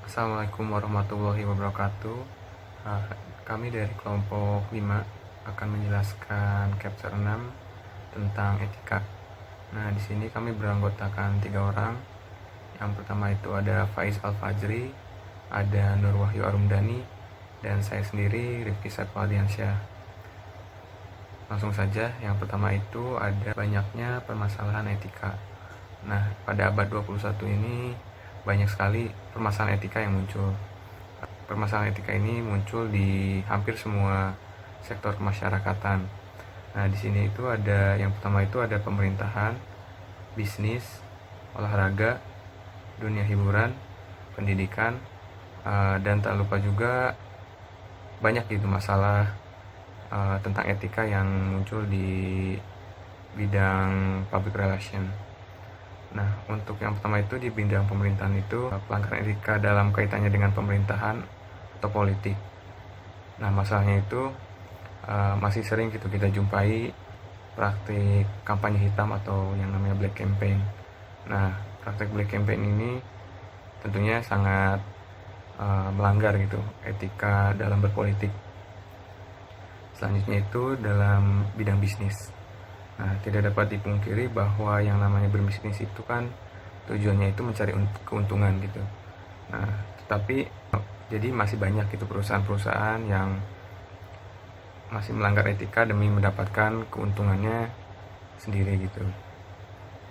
Assalamualaikum warahmatullahi wabarakatuh. Eh, Kami dari kelompok 5 akan menjelaskan chapter 6 tentang etika. Nah, di sini kami beranggotakan 3 orang. Yang pertama itu ada Faiz Al-Fajri, ada Nur Wahyu Arumdani, dan saya sendiri Rifki Saifaldiansyah. Langsung saja, yang pertama itu ada banyaknya permasalahan etika. Nah, pada abad 21 ini banyak sekali permasalahan etika yang muncul. Permasalahan etika ini muncul di hampir semua sektor kemasyarakatan. Nah, di sini itu ada yang pertama itu ada pemerintahan, bisnis, olahraga, dunia hiburan, pendidikan, dan tak lupa juga banyak gitu masalah tentang etika yang muncul di bidang public relation. Nah, untuk yang pertama itu di bidang pemerintahan itu pelanggaran etika dalam kaitannya dengan pemerintahan atau politik. Nah, masalahnya itu masih sering gitu kita jumpai praktik kampanye hitam atau yang namanya black campaign. Nah, praktik black campaign ini tentunya sangat melanggar gitu etika dalam berpolitik. Selanjutnya itu dalam bidang bisnis. Nah, tidak dapat dipungkiri bahwa yang namanya berbisnis itu kan tujuannya itu mencari keuntungan gitu. Nah, tetapi jadi masih banyak gitu perusahaan-perusahaan yang masih melanggar etika demi mendapatkan keuntungannya sendiri gitu.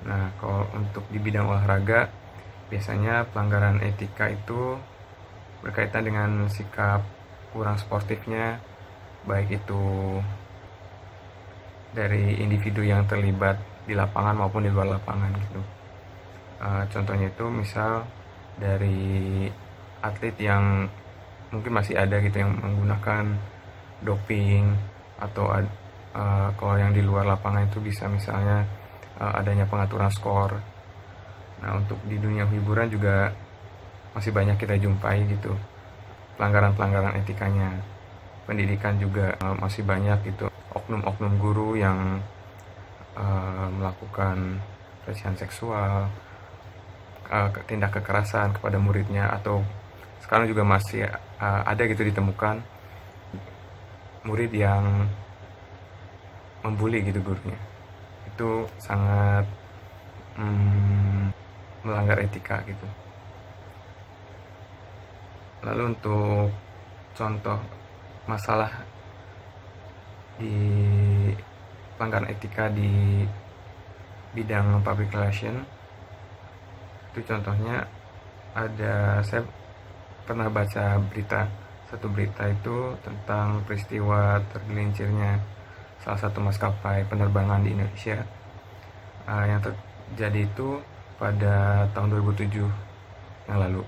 Nah, kalau untuk di bidang olahraga, biasanya pelanggaran etika itu berkaitan dengan sikap kurang sportifnya, baik itu dari individu yang terlibat di lapangan maupun di luar lapangan gitu. Contohnya itu misal dari atlet yang mungkin masih ada gitu yang menggunakan doping, atau kalau yang di luar lapangan itu bisa misalnya adanya pengaturan skor. Nah, untuk di dunia hiburan juga masih banyak kita jumpai gitu pelanggaran-pelanggaran etikanya. Pendidikan juga masih banyak gitu oknum-oknum guru yang melakukan pelecehan seksual, tindak kekerasan kepada muridnya, atau sekarang juga masih ada gitu ditemukan murid yang membuli gitu gurunya. Itu sangat melanggar etika gitu. Lalu untuk contoh masalah di pelanggaran etika di bidang public relation itu contohnya ada, saya pernah baca satu berita itu tentang peristiwa tergelincirnya salah satu maskapai penerbangan di Indonesia yang terjadi itu pada tahun 2007 yang lalu.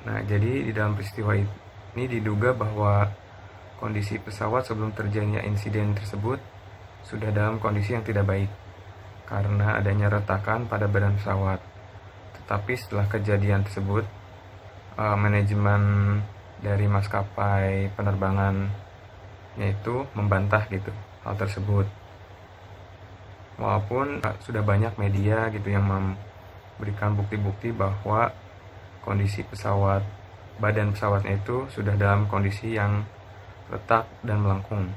Nah, jadi di dalam peristiwa ini diduga bahwa kondisi pesawat sebelum terjadinya insiden tersebut sudah dalam kondisi yang tidak baik karena adanya retakan pada badan pesawat. Tetapi setelah kejadian tersebut, manajemen dari maskapai penerbangan yaitu membantah gitu hal tersebut. Walaupun sudah banyak media gitu yang memberikan bukti-bukti bahwa kondisi pesawat, badan pesawatnya itu sudah dalam kondisi yang retak dan melengkung.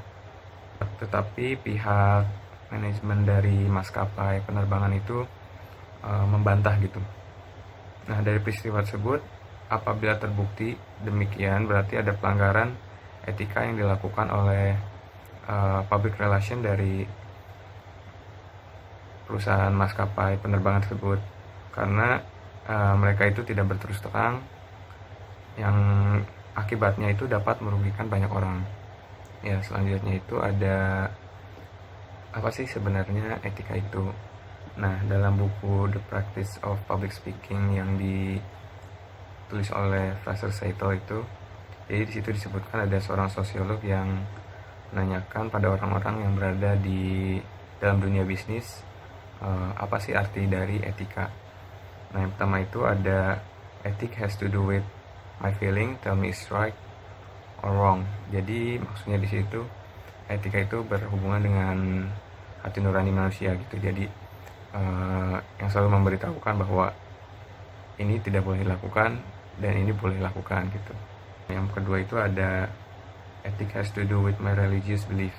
Tetapi pihak manajemen dari maskapai penerbangan itu membantah gitu. Nah, dari peristiwa tersebut, apabila terbukti demikian, berarti ada pelanggaran etika yang dilakukan oleh public relation dari perusahaan maskapai penerbangan tersebut, karena mereka itu tidak berterus terang, yang akibatnya itu dapat merugikan banyak orang. Ya, selanjutnya itu ada apa sih sebenarnya etika itu? Nah, dalam buku The Practice of Public Speaking yang ditulis oleh Fraser Seitel itu, jadi di situ disebutkan ada seorang sosiolog yang menanyakan pada orang-orang yang berada di dalam dunia bisnis, apa sih arti dari etika. Nah, yang pertama itu ada ethic has to do with my feeling, tell me it's right or wrong. Jadi maksudnya di situ etika itu berhubungan dengan hati nurani manusia gitu. Jadi yang selalu memberitahukan bahwa ini tidak boleh dilakukan, dan ini boleh lakukan gitu. Yang kedua itu ada ethic has to do with my religious belief.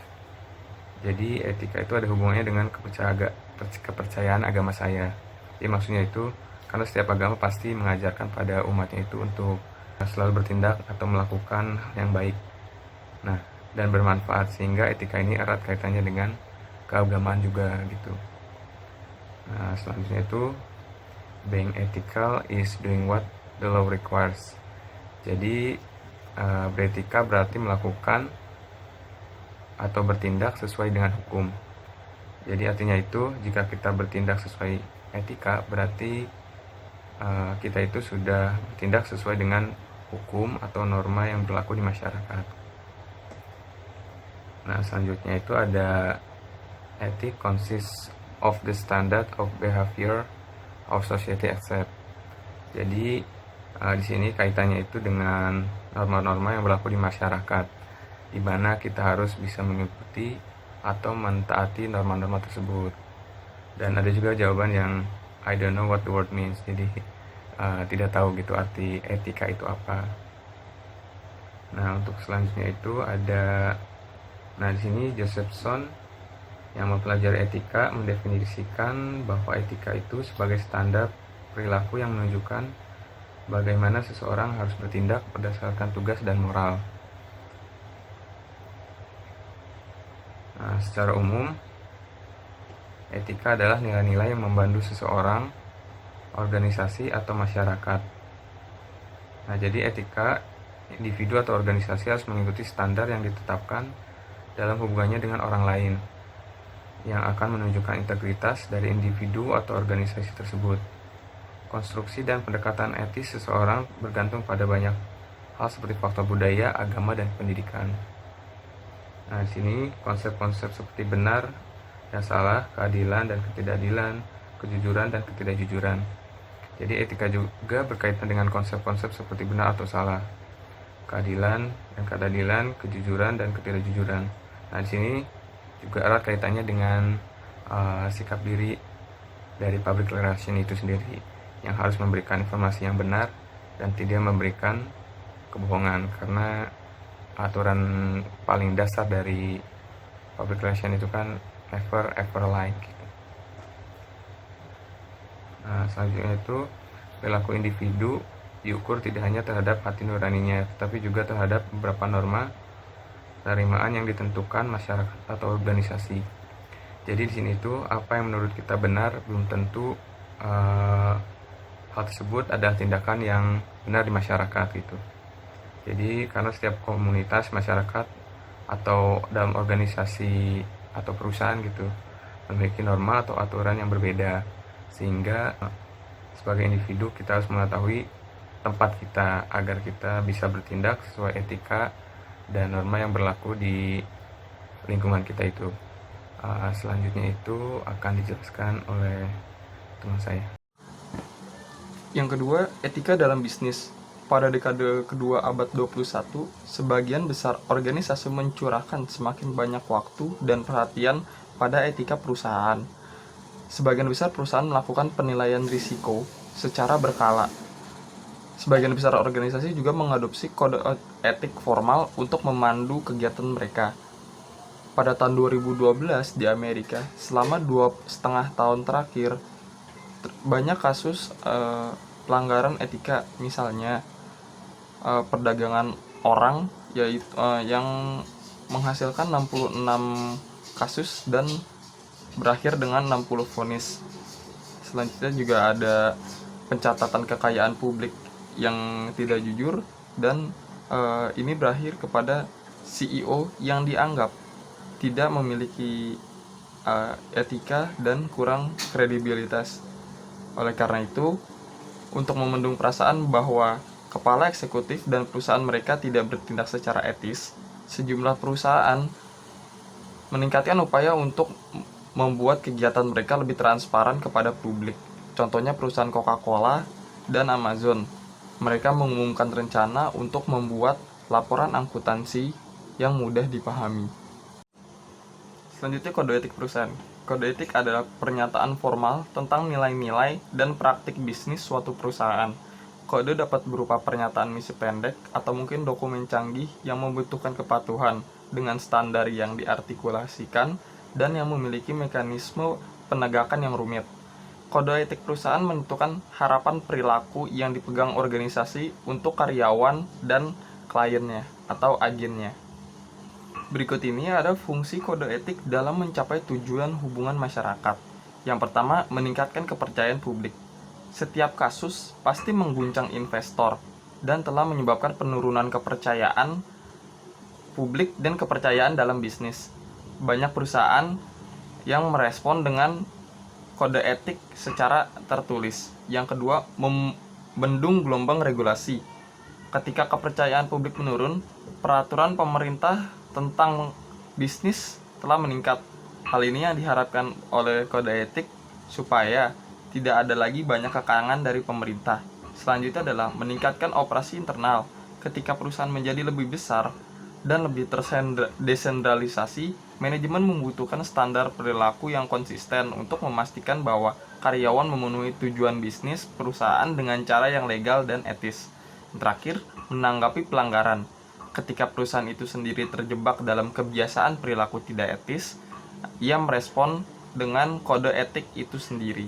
Jadi etika itu ada hubungannya dengan kepercayaan agama saya. Jadi maksudnya itu karena setiap agama pasti mengajarkan pada umatnya itu untuk selalu bertindak atau melakukan yang baik. Nah, dan bermanfaat, sehingga etika ini erat kaitannya dengan keagamaan juga gitu. Nah, selanjutnya itu being ethical is doing what the law requires. Jadi beretika berarti melakukan atau bertindak sesuai dengan hukum. Jadi artinya itu jika kita bertindak sesuai etika berarti kita itu sudah bertindak sesuai dengan hukum atau norma yang berlaku di masyarakat. Nah, selanjutnya itu ada ethic consists of the standard of behavior of society accept. Jadi di sini kaitannya itu dengan norma-norma yang berlaku di masyarakat, di mana kita harus bisa mengikuti atau mentaati norma-norma tersebut. Dan ada juga jawaban yang I don't know what the word means, jadi tidak tahu gitu arti etika itu apa. Nah, untuk selanjutnya itu ada, nah di sini Josephson yang mempelajari etika mendefinisikan bahwa etika itu sebagai standar perilaku yang menunjukkan bagaimana seseorang harus bertindak berdasarkan tugas dan moral. Nah, secara umum, etika adalah nilai-nilai yang membantu seseorang, organisasi, atau masyarakat. Nah, jadi etika individu atau organisasi harus mengikuti standar yang ditetapkan dalam hubungannya dengan orang lain, yang akan menunjukkan integritas dari individu atau organisasi tersebut. Konstruksi dan pendekatan etis seseorang bergantung pada banyak hal seperti faktor budaya, agama, dan pendidikan. Nah, di sini konsep-konsep seperti benar dan salah, keadilan dan ketidakadilan, kejujuran dan ketidakjujuran. Jadi etika juga berkaitan dengan konsep-konsep seperti benar atau salah, keadilan dan ketidakadilan, kejujuran dan ketidakjujuran. Nah, di sini juga erat kaitannya dengan sikap diri dari public relation itu sendiri, yang harus memberikan informasi yang benar dan tidak memberikan kebohongan, karena aturan paling dasar dari public relation itu kan never ever lie gitu. Nah, selanjutnya itu perilaku individu diukur tidak hanya terhadap hati nuraninya, tetapi juga terhadap beberapa norma penerimaan yang ditentukan masyarakat atau organisasi. Jadi di sini itu apa yang menurut kita benar belum tentu hal tersebut adalah tindakan yang benar di masyarakat gitu. Jadi karena setiap komunitas masyarakat atau dalam organisasi atau perusahaan gitu memiliki norma atau aturan yang berbeda, sehingga sebagai individu kita harus mengetahui tempat kita agar kita bisa bertindak sesuai etika dan norma yang berlaku di lingkungan kita itu. Selanjutnya itu akan dijelaskan oleh teman saya. Yang kedua, etika dalam bisnis. Pada dekade kedua abad 21, sebagian besar organisasi mencurahkan semakin banyak waktu dan perhatian pada etika perusahaan. Sebagian besar perusahaan melakukan penilaian risiko secara berkala. Sebagian besar organisasi juga mengadopsi kode etik formal untuk memandu kegiatan mereka. Pada tahun 2012 di Amerika, selama 2,5 tahun terakhir, banyak kasus pelanggaran etika, misalnya perdagangan orang, yaitu yang menghasilkan 66 kasus dan berakhir dengan 60 vonis. Selanjutnya juga ada pencatatan kekayaan publik yang tidak jujur, dan ini berakhir kepada CEO yang dianggap tidak memiliki etika dan kurang kredibilitas. Oleh karena itu, untuk membendung perasaan bahwa kepala eksekutif dan perusahaan mereka tidak bertindak secara etis, sejumlah perusahaan meningkatkan upaya untuk membuat kegiatan mereka lebih transparan kepada publik. Contohnya perusahaan Coca-Cola dan Amazon. Mereka mengumumkan rencana untuk membuat laporan akuntansi yang mudah dipahami. Selanjutnya, kode etik perusahaan. Kode etik adalah pernyataan formal tentang nilai-nilai dan praktik bisnis suatu perusahaan. Kode dapat berupa pernyataan misi pendek atau mungkin dokumen canggih yang membutuhkan kepatuhan dengan standar yang diartikulasikan dan yang memiliki mekanisme penegakan yang rumit. Kode etik perusahaan menentukan harapan perilaku yang dipegang organisasi untuk karyawan dan kliennya atau agennya. Berikut ini ada fungsi kode etik dalam mencapai tujuan hubungan masyarakat. Yang pertama, meningkatkan kepercayaan publik. Setiap kasus pasti mengguncang investor dan telah menyebabkan penurunan kepercayaan publik dan kepercayaan dalam bisnis. Banyak perusahaan yang merespon dengan kode etik secara tertulis. Yang kedua, membendung gelombang regulasi. Ketika kepercayaan publik menurun, peraturan pemerintah tentang bisnis telah meningkat. Hal ini yang diharapkan oleh kode etik supaya tidak ada lagi banyak kekangan dari pemerintah. Selanjutnya adalah meningkatkan operasi internal. Ketika perusahaan menjadi lebih besar dan lebih terdesentralisasi, manajemen membutuhkan standar perilaku yang konsisten untuk memastikan bahwa karyawan memenuhi tujuan bisnis perusahaan dengan cara yang legal dan etis. Terakhir, menanggapi pelanggaran. Ketika perusahaan itu sendiri terjebak dalam kebiasaan perilaku tidak etis, ia merespon dengan kode etik itu sendiri.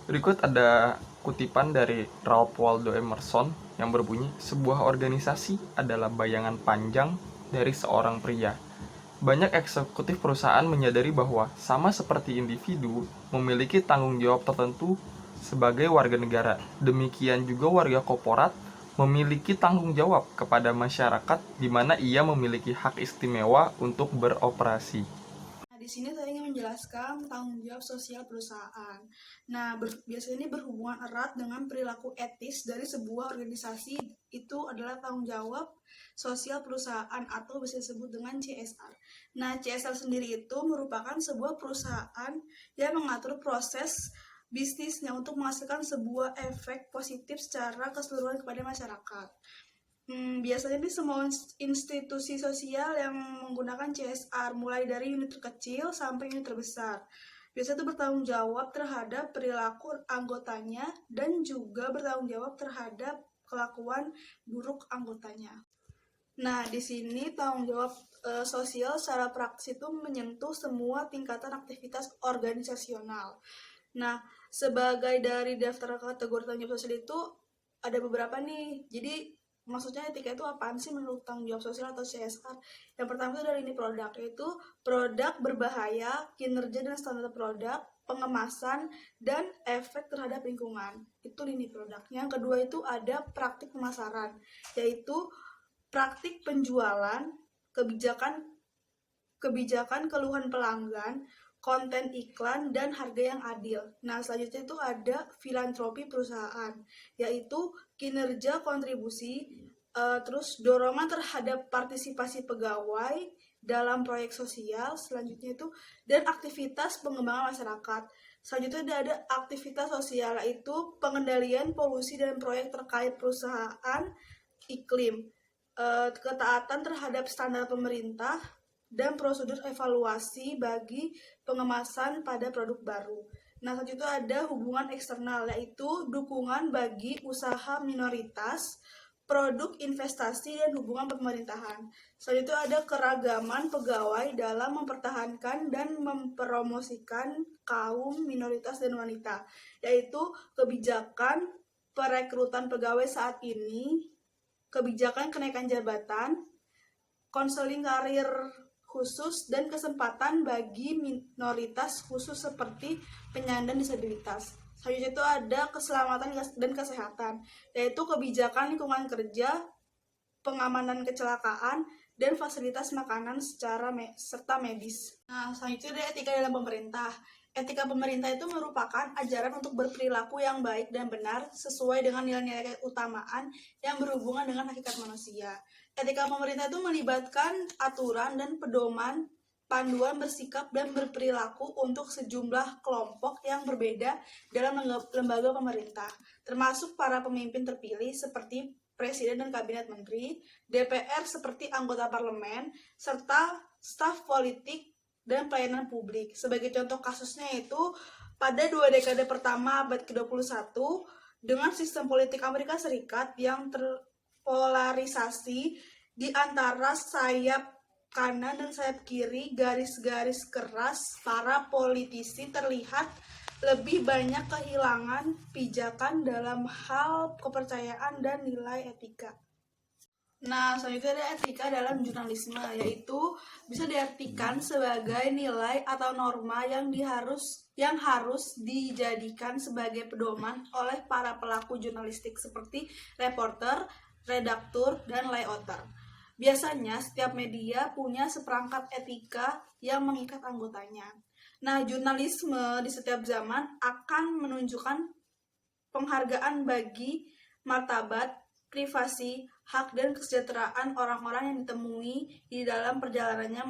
Berikut ada kutipan dari Ralph Waldo Emerson yang berbunyi, sebuah organisasi adalah bayangan panjang dari seorang pria. Banyak eksekutif perusahaan menyadari bahwa sama seperti individu memiliki tanggung jawab tertentu sebagai warga negara. Demikian juga warga korporat memiliki tanggung jawab kepada masyarakat di mana ia memiliki hak istimewa untuk beroperasi. Di sini saya ingin menjelaskan tanggung jawab sosial perusahaan. Nah, biasanya ini berhubungan erat dengan perilaku etis dari sebuah organisasi. Itu adalah tanggung jawab sosial perusahaan atau bisa disebut dengan CSR. Nah, CSR sendiri itu merupakan sebuah perusahaan yang mengatur proses bisnisnya untuk menghasilkan sebuah efek positif secara keseluruhan kepada masyarakat. Biasanya di semua institusi sosial yang menggunakan CSR, mulai dari unit terkecil sampai unit terbesar. Biasanya itu bertanggung jawab terhadap perilaku anggotanya dan juga bertanggung jawab terhadap kelakuan buruk anggotanya. Nah, di sini tanggung jawab sosial secara praktis itu menyentuh semua tingkatan aktivitas organisasional. Nah, sebagai dari daftar kategori tanggung jawab sosial itu ada beberapa nih. Jadi maksudnya etika itu apaan sih menurut tanggung jawab sosial atau CSR? Yang pertama itu dari ini produk, yaitu produk berbahaya, kinerja dan standar produk, pengemasan, dan efek terhadap lingkungan. Itu lini produk. Yang kedua itu ada praktik pemasaran, yaitu praktik penjualan, kebijakan keluhan pelanggan, konten iklan, dan harga yang adil. Nah, selanjutnya itu ada filantropi perusahaan, yaitu kinerja kontribusi, terus dorongan terhadap partisipasi pegawai dalam proyek sosial, selanjutnya itu, dan aktivitas pengembangan masyarakat. Selanjutnya ada aktivitas sosial, yaitu pengendalian polusi dan proyek terkait perusahaan, iklim, ketaatan terhadap standar pemerintah, dan prosedur evaluasi bagi pengemasan pada produk baru. Nah, selanjutnya ada hubungan eksternal, yaitu dukungan bagi usaha minoritas, produk investasi, dan hubungan pemerintahan. Selanjutnya ada keragaman pegawai dalam mempertahankan dan mempromosikan kaum minoritas dan wanita, yaitu kebijakan perekrutan pegawai saat ini, kebijakan kenaikan jabatan, konseling karir khusus, dan kesempatan bagi minoritas khusus seperti penyandang disabilitas. Selanjutnya itu ada keselamatan dan kesehatan, yaitu kebijakan lingkungan kerja, pengamanan kecelakaan, dan fasilitas makanan serta medis. Nah, selanjutnya ada etika dalam pemerintah. Etika pemerintah itu merupakan ajaran untuk berperilaku yang baik dan benar sesuai dengan nilai-nilai keutamaan yang berhubungan dengan hakikat manusia. Etika pemerintah itu melibatkan aturan dan pedoman panduan bersikap dan berperilaku untuk sejumlah kelompok yang berbeda dalam lembaga pemerintah, termasuk para pemimpin terpilih seperti Presiden dan Kabinet Menteri, DPR seperti anggota parlemen, serta staf politik dan pelayanan publik. Sebagai contoh kasusnya itu pada 2 dekade pertama abad ke-21, dengan sistem politik Amerika Serikat yang terpolarisasi di antara sayap kanan dan sayap kiri, garis-garis keras para politisi terlihat lebih banyak kehilangan pijakan dalam hal kepercayaan dan nilai etika. Nah, selanjutnya ada etika dalam jurnalisme, yaitu bisa diartikan sebagai nilai atau norma yang harus dijadikan sebagai pedoman oleh para pelaku jurnalistik seperti reporter, redaktur, dan layouter. Biasanya setiap media punya seperangkat etika yang mengikat anggotanya. Nah, jurnalisme di setiap zaman akan menunjukkan penghargaan bagi martabat, privasi, hak dan kesejahteraan orang-orang yang ditemui di dalam perjalanannya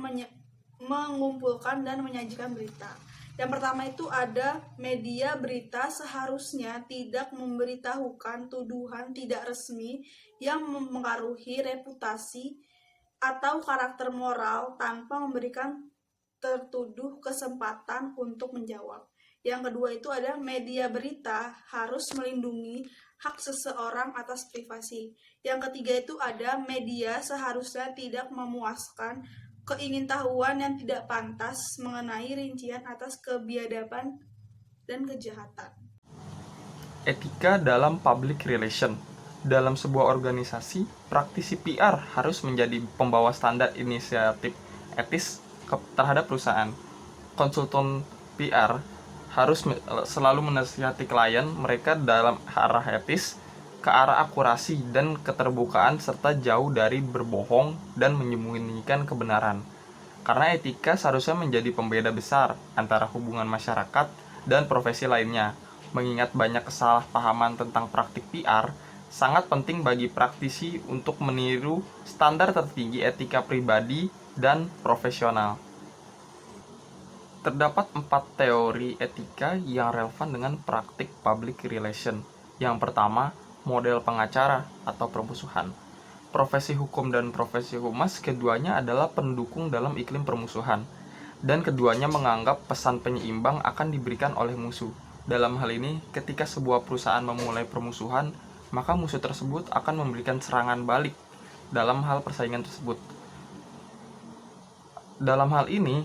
mengumpulkan dan menyajikan berita. Yang pertama itu ada media berita seharusnya tidak memberitahukan tuduhan tidak resmi yang memengaruhi reputasi atau karakter moral tanpa memberikan tertuduh kesempatan untuk menjawab. Yang kedua itu ada media berita harus melindungi hak seseorang atas privasi. Yang ketiga itu ada media seharusnya tidak memuaskan keingintahuan yang tidak pantas mengenai rincian atas kebiadaban dan kejahatan. Etika dalam public relation. Dalam sebuah organisasi, praktisi PR harus menjadi pembawa standar inisiatif etis terhadap perusahaan. Konsultan PR harus selalu menasihati klien mereka dalam arah etis, ke arah akurasi dan keterbukaan serta jauh dari berbohong dan menyembunyikan kebenaran. Karena etika seharusnya menjadi pembeda besar antara hubungan masyarakat dan profesi lainnya. Mengingat banyak kesalahpahaman tentang praktik PR, sangat penting bagi praktisi untuk meniru standar tertinggi etika pribadi dan profesional. Terdapat 4 teori etika yang relevan dengan praktik public relation. Yang pertama, model pengacara atau permusuhan. Profesi hukum dan profesi humas keduanya adalah pendukung dalam iklim permusuhan, dan keduanya menganggap pesan penyeimbang akan diberikan oleh musuh. Dalam hal ini, ketika sebuah perusahaan memulai permusuhan, maka musuh tersebut akan memberikan serangan balik dalam hal persaingan tersebut. Dalam hal ini,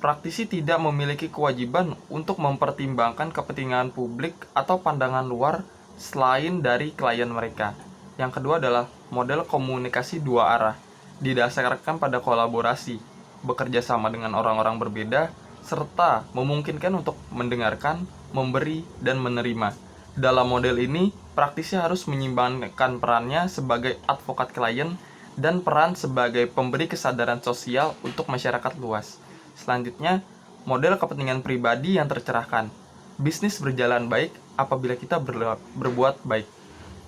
praktisi tidak memiliki kewajiban untuk mempertimbangkan kepentingan publik atau pandangan luar selain dari klien mereka. Yang kedua adalah model komunikasi dua arah, didasarkan pada kolaborasi, bekerja sama dengan orang-orang berbeda, serta memungkinkan untuk mendengarkan, memberi, dan menerima. Dalam model ini, praktisi harus menyimbangkan perannya sebagai advokat klien dan peran sebagai pemberi kesadaran sosial untuk masyarakat luas. Selanjutnya, model kepentingan pribadi yang tercerahkan. Bisnis berjalan baik apabila kita berbuat baik.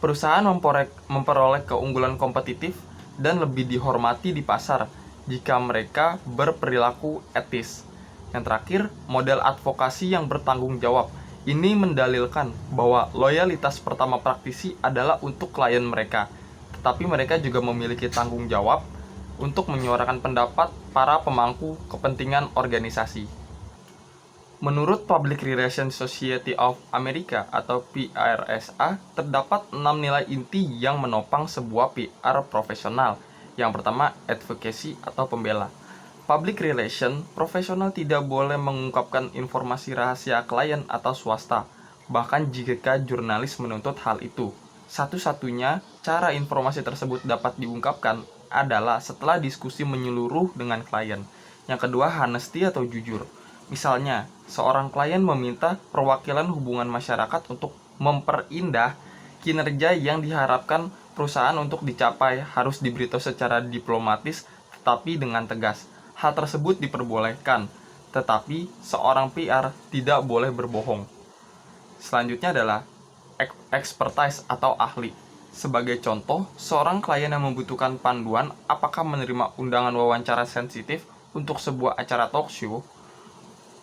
Perusahaan memperoleh keunggulan kompetitif dan lebih dihormati di pasar jika mereka berperilaku etis. Yang terakhir, model advokasi yang bertanggung jawab. Ini mendalilkan bahwa loyalitas pertama praktisi adalah untuk klien mereka, tetapi mereka juga memiliki tanggung jawab untuk menyuarakan pendapat para pemangku kepentingan organisasi. Menurut Public Relations Society of America atau PRSA, terdapat 6 nilai inti yang menopang sebuah PR profesional. Yang pertama, advocacy atau pembela. Public relation profesional tidak boleh mengungkapkan informasi rahasia klien atau swasta, bahkan jika jurnalis menuntut hal itu. Satu-satunya cara informasi tersebut dapat diungkapkan adalah setelah diskusi menyeluruh dengan klien. Yang kedua, honesty atau jujur. Misalnya, seorang klien meminta perwakilan hubungan masyarakat untuk memperindah kinerja yang diharapkan perusahaan untuk dicapai harus diberitahu secara diplomatis tetapi dengan tegas. Hal tersebut diperbolehkan, tetapi seorang PR tidak boleh berbohong. Selanjutnya adalah expertise atau ahli. Sebagai contoh, seorang klien yang membutuhkan panduan apakah menerima undangan wawancara sensitif untuk sebuah acara talk show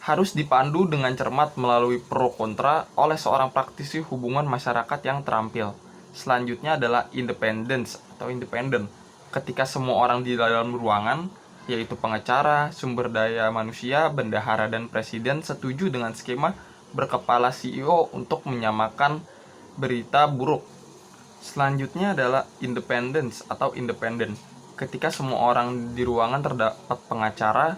harus dipandu dengan cermat melalui pro kontra oleh seorang praktisi hubungan masyarakat yang terampil. Selanjutnya adalah independence atau independen. Ketika semua orang di dalam ruangan, yaitu pengacara, sumber daya manusia, bendahara, dan presiden setuju dengan skema berkepala CEO untuk menyamakan berita buruk. Selanjutnya adalah independence atau independen. Ketika semua orang di ruangan terdapat pengacara,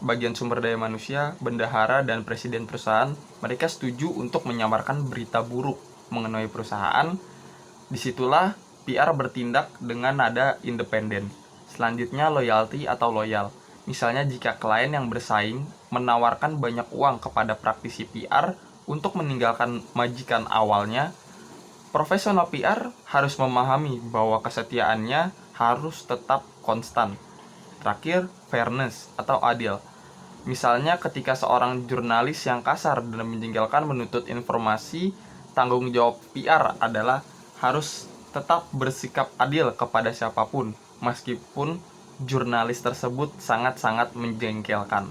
bagian sumber daya manusia, bendahara, dan presiden perusahaan, mereka setuju untuk menyamarkan berita buruk mengenai perusahaan. Disitulah PR bertindak dengan nada independen. Selanjutnya loyalty atau loyal. Misalnya jika klien yang bersaing menawarkan banyak uang kepada praktisi PR untuk meninggalkan majikan awalnya, profesional PR harus memahami bahwa kesetiaannya harus tetap konstan. Terakhir, fairness atau adil. Misalnya ketika seorang jurnalis yang kasar dan menjengkelkan menuntut informasi, tanggung jawab PR adalah harus tetap bersikap adil kepada siapapun, meskipun jurnalis tersebut sangat-sangat menjengkelkan.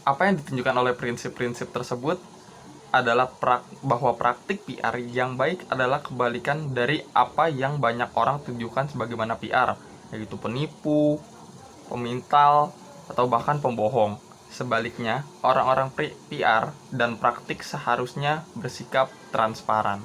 Apa yang ditunjukkan oleh prinsip-prinsip tersebut adalah bahwa praktik PR yang baik adalah kebalikan dari apa yang banyak orang tunjukkan sebagaimana PR, yaitu penipu, pemintal, atau bahkan pembohong. Sebaliknya, orang-orang PR dan praktik seharusnya bersikap transparan.